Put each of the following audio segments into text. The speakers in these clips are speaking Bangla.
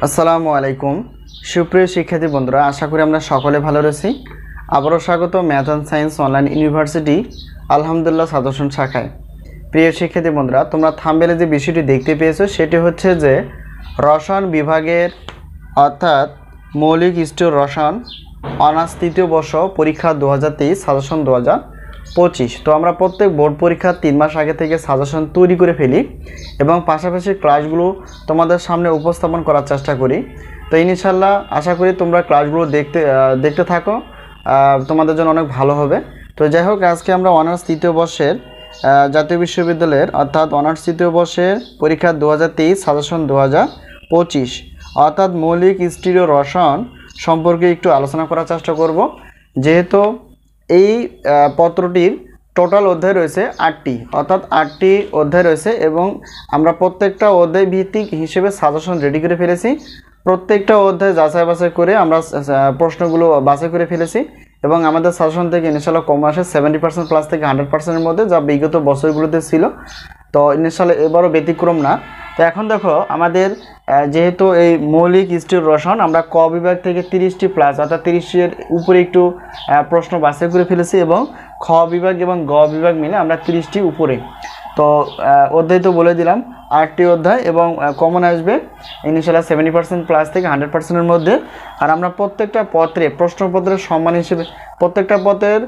আসসালামু আলাইকুম সুপ্রিয় শিক্ষার্থী বন্ধুরা, আশা করি আমরা সকলে ভালো রয়েছি। আবারও স্বাগত math and science online university আলহামদুলিল্লাহ সাজেশন শাখায়। প্রিয় শিক্ষার্থী বন্ধুরা, তোমরা থাম্বনেলে যে বিষয়টি দেখতে পেয়েছো সেটি হচ্ছে যে রসায়ন বিভাগের অর্থাৎ মৌলিক স্টিল রসায়ন অনার্স তৃতীয় বর্ষ পরীক্ষা 2023 সাজেশন 2025। তো আমরা প্রত্যেক বোর্ড পরীক্ষার 3 মাস আগে থেকে সাজেশন তৈরি করে ফেলি এবং পাশাপাশি ক্লাসগুলো তোমাদের সামনে উপস্থাপন করার চেষ্টা করি। তো ইনশাআল্লাহ আশা করি তোমরা ক্লাসগুলো দেখতে থাকো, তোমাদের জন্য অনেক ভালো হবে। তো যাই হোক, আজকে আমরা অনার্স তৃতীয় বর্ষের জাতীয় বিশ্ববিদ্যালয়ের অর্থাৎ অনার্স তৃতীয় বর্ষের পরীক্ষা 2023 সাজেশন 2025 অর্থাৎ মৌলিক স্টিল রসায়ন সম্পর্কে একটু আলোচনা করার চেষ্টা করব। যেহেতু এই পত্রটির টোটাল অধ্যায় রয়েছে 8টি, অর্থাৎ 8টি অধ্যায় রয়েছে এবং আমরা প্রত্যেকটা অধ্যায় ভিত্তিক হিসেবে সাজেশন রেডি করে ফেলেছি। প্রত্যেকটা অধ্যায় যাচাই বাছাই করে আমরা প্রশ্নগুলো বাছাই করে ফেলেছি এবং আমাদের সাজেশন থেকে ইনশাআল্লাহ কম আসে 70% প্লাস থেকে 100%-এর মধ্যে, যা বিগত বছরগুলোতে ছিল। তো ইনশাআল্লাহ এবারও ব্যতিক্রম না। তো এখন দেখো, আমাদের যেহেতু এই মৌলিক স্টিল রসায়ন আমরা ক বিভাগ থেকে 30টি প্লাস অর্থাৎ 30-এর উপরে একটু প্রশ্ন বাছাই করে ফেলেছি এবং খ বিভাগ এবং গ বিভাগ মিলে আমরা 30টি উপরে। তো অধ্যায় তো বলে দিলাম 8টি অধ্যায় এবং কমন আসবে ইনশাআল্লাহ 70% প্লাস থেকে 100%-এর মধ্যে। আর আমরা প্রত্যেকটা পত্রে প্রশ্নপত্রের সম্মান হিসেবে প্রত্যেকটা পত্রের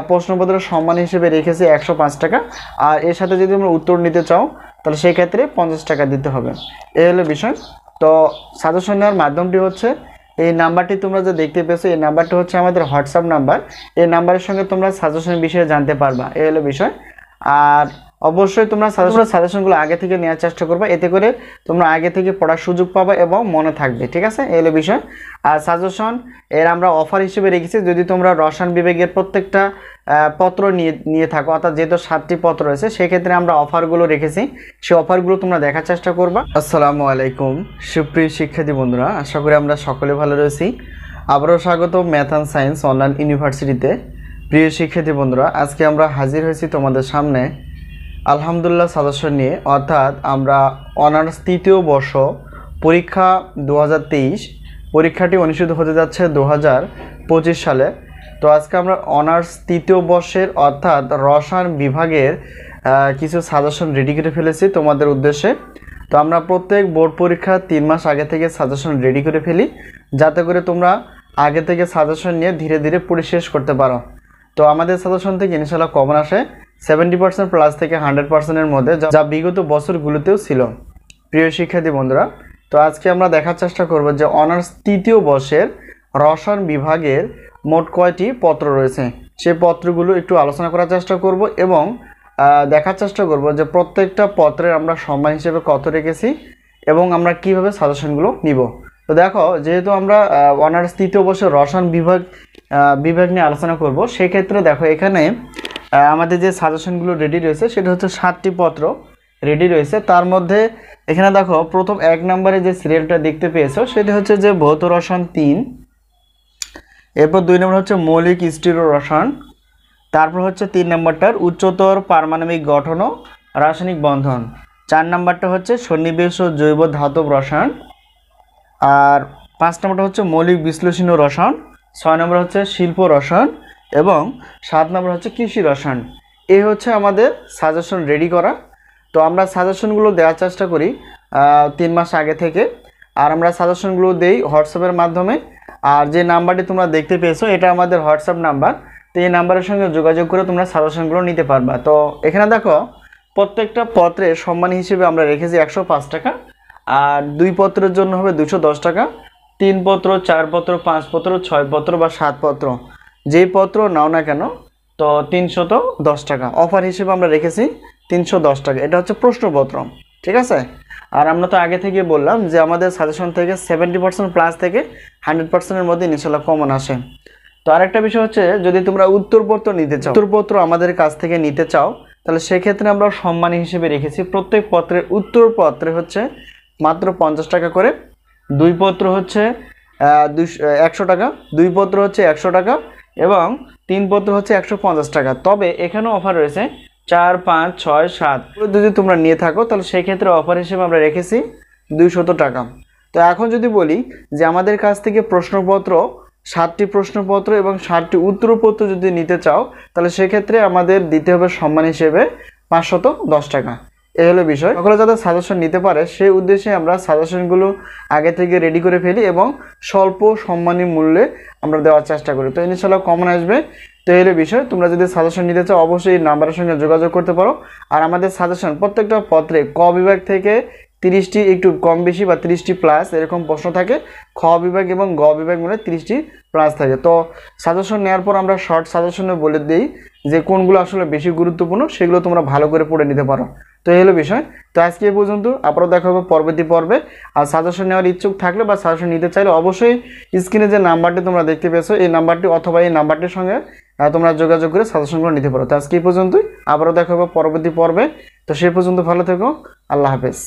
প্রশ্নপত্রের সম্মান হিসেবে রেখেছি 105 টাকা। আর এর সাথে যদি আমরা উত্তর নিতে চাও তাহলে সেই ক্ষেত্রে 50 টাকা দিতে হবে। এই হলো বিষয়। তো সাজেশন নেওয়ার মাধ্যমটি হচ্ছে এই নাম্বারটি তোমরা যে দেখতে পেয়েছো, এই নাম্বারটি হচ্ছে আমাদের হোয়াটসঅ্যাপ নাম্বার। এই নাম্বারের সঙ্গে তোমরা সাজেশনের বিষয়ে জানতে পারবা। এই হলো বিষয়। আর অবশ্যই তোমরা সাজেশনগুলো আগে থেকে নেওয়ার চেষ্টা করবে, এতে করে তোমরা আগে থেকে পড়ার সুযোগ পাবে এবং মনে থাকবে। ঠিক আছে, এই হলো বিষয়। আর সাজেশন এর আমরা অফার হিসেবে রেখেছি, যদি তোমরা রসায়ন বিভাগের প্রত্যেকটা পত্র নিয়ে থাকো, অর্থাৎ যেহেতু 7টি পত্র রয়েছে সেক্ষেত্রে আমরা অফারগুলো রেখেছি, সেই অফারগুলো তোমরা দেখার চেষ্টা করবা। আসসালামু আলাইকুম সুপ্রিয় শিক্ষার্থী বন্ধুরা, আশা করি আমরা সকলে ভালো রয়েছি। আবারও স্বাগত ম্যাথ অ্যান্ড সায়েন্স অনলাইন ইউনিভার্সিটিতে। প্রিয় শিক্ষার্থী বন্ধুরা, আজকে আমরা হাজির হয়েছি তোমাদের সামনে আলহামদুলিল্লাহ সাজেশন নিয়ে, অর্থাৎ আমরা অনার্স তৃতীয় বর্ষ পরীক্ষা 2023 পরীক্ষাটি অনুষ্ঠিত হতে যাচ্ছে 2025 সালে। তো আজকে আমরা অনার্স তৃতীয় বর্ষের অর্থাৎ রসায়ন বিভাগের কিছু সাজেশন রেডি করে ফেলেছি তোমাদের উদ্দেশ্যে। তো আমরা প্রত্যেক বোর্ড পরীক্ষা 3 মাস আগে থেকে সাজেশন রেডি করে ফেলি, যাতে করে তোমরা আগে থেকে সাজেশন নিয়ে ধীরে ধীরে পড়ে শেষ করতে পারো। তো আমাদের সাজেশন থেকে ইনশাআল্লাহ কমন আসে 70% প্লাস থেকে 100%-এর মধ্যে, যা বিগত বছরগুলোতেও ছিল। প্রিয় শিক্ষার্থী বন্ধুরা, তো আজকে আমরা দেখার চেষ্টা করব যে অনার্স তৃতীয় বর্ষের রসায়ন বিভাগের মোট কয়টি পত্র রয়েছে, সেই পত্রগুলো একটু আলোচনা করার চেষ্টা করব এবং দেখার চেষ্টা করব যে প্রত্যেকটা পত্রের আমরা সম্মান হিসেবে কত রেখেছি এবং আমরা কিভাবে সাজেশনগুলো নিব। তো দেখো, যেহেতু আমরা অনার্স তৃতীয় বর্ষের রসায়ন বিভাগ নিয়ে আলোচনা করব, সেক্ষেত্রে দেখো এখানে আমাদের যে সাজেশনগুলো রেডি রয়েছে সেটা হচ্ছে 7টি পত্র রেডি রয়েছে। তার মধ্যে এখানে দেখো প্রথম 1 নম্বরে যে সিরিয়ালটা দেখতে পেয়েছো সেটা হচ্ছে যে ভৌত রসায়ন 3, এরপর 2 নম্বর হচ্ছে মৌলিক স্টিল রসায়ন, তারপর হচ্ছে 3 নম্বরটার উচ্চতর পারমাণবিক গঠন ও রাসায়নিক বন্ধন, 4 নম্বরটা হচ্ছে সন্নিবেশ ও জৈব ধাতব রসায়ন, আর 5 নম্বরটা হচ্ছে মৌলিক বিশ্লেষণ ও রসায়ন, 6 নম্বর হচ্ছে শিল্প রসায়ন এবং 7 নম্বর হচ্ছে কৃষি রসায়ন। এই হচ্ছে আমাদের সাজেশন রেডি করা। তো আমরা সাজেশনগুলো দেওয়ার চেষ্টা করি 3 মাস আগে থেকে, আর আমরা সাজেশনগুলো দেই হোয়াটসঅ্যাপের মাধ্যমে। আর যে নাম্বারটি তোমরা দেখতে পেয়েছো এটা আমাদের হোয়াটসঅ্যাপ নাম্বার। তো এই নাম্বারের সঙ্গে যোগাযোগ করে তোমরা সাজেশনগুলো নিতে পারবা। তো এখানে দেখো প্রত্যেকটা পত্রের সম্মান হিসেবে আমরা রেখেছি 105 টাকা, আর 2 পত্রের জন্য হবে 210 টাকা, 3 পত্র, 4 পত্র, 5 পত্র, 6 পত্র বা 7 পত্র, যেই পত্র নাও না কেন তো 310 টাকা অফার হিসেবে আমরা রেখেছি 310 টাকা। এটা হচ্ছে প্রশ্নপত্র। ঠিক আছে, আর আমরা তো আগে থেকে বললাম যে আমাদের সাজেশন থেকে 70% প্লাস থেকে 100%-এর মধ্যে ইনশাআল্লাহ কমন আসে। তো আরেকটা বিষয় হচ্ছে, যদি তোমরা উত্তরপত্র নিতে চাও, উত্তরপত্র আমাদের কাছ থেকে নিতে চাও, তাহলে সেক্ষেত্রে আমরা সম্মান হিসেবে রেখেছি প্রত্যেক পত্রের উত্তরপত্রে হচ্ছে মাত্র 50 টাকা করে, 2 পত্র হচ্ছে 100 টাকা, 2 পত্র হচ্ছে 100 টাকা এবং 3 পত্র হচ্ছে 150 টাকা। তবে এখানেও অফার রয়েছে 4, 5, 6, 7 যদি তোমরা নিয়ে থাকো তাহলে সেই ক্ষেত্রে অফার হিসেবে আমরা রেখেছি 200 টাকা। তো এখন যদি বলি যে আমাদের কাছ থেকে প্রশ্নপত্র 7টি প্রশ্নপত্র এবং 7টি উত্তরপত্র যদি নিতে চাও তাহলে সেক্ষেত্রে আমাদের দিতে হবে সম্মান হিসেবে 510 টাকা। এই হলো বিষয়। সকলে যাতে সাজেশন নিতে পারে সেই উদ্দেশ্যে আমরা সাজেশনগুলো আগে থেকে রেডি করে ফেলি এবং স্বল্প সম্মানী মূল্যে আমরা দেওয়ার চেষ্টা করি। তো ইনশাআল্লাহ কমন আসবে। তো এই হলো বিষয়। তোমরা যদি সাজেশন নিতে চাও অবশ্যই এই নাম্বারের সঙ্গে যোগাযোগ করতে পারো। আর আমাদের সাজেশন প্রত্যেকটা পত্রে ক বিভাগ থেকে 30টি একটু কম বেশি বা 30টি প্লাস এরকম প্রশ্ন থাকে, খ বিভাগ এবং গ বিভাগ মিলে 30টি প্লাস থাকে। তো সাজেশন নেওয়ার পর আমরা শর্ট সাজেশনে বলে দিই যে কোনগুলো আসলে বেশি গুরুত্বপূর্ণ, সেগুলো তোমরা ভালো করে পড়ে নিতে পারো। তো এই হলো বিষয়। তো আজকে এই পর্যন্ত, আবারও দেখা হবে পরবর্তী পর্বে। আর সাজেশন নেওয়ার ইচ্ছুক থাকলে বা সাজেশন নিতে চাইলে অবশ্যই স্ক্রিনে যে নাম্বারটি তোমরা দেখতে পেয়েছো এই নাম্বারটি অথবা এই নাম্বারটির সঙ্গে তোমরা যোগাযোগ করে সাজেশনগুলো নিতে পারো। তো আজকে এই পর্যন্তই, আবারও দেখা হবে পরবর্তী পর্বে। তো সেই পর্যন্ত ভালো থেকো, আল্লাহ হাফেজ।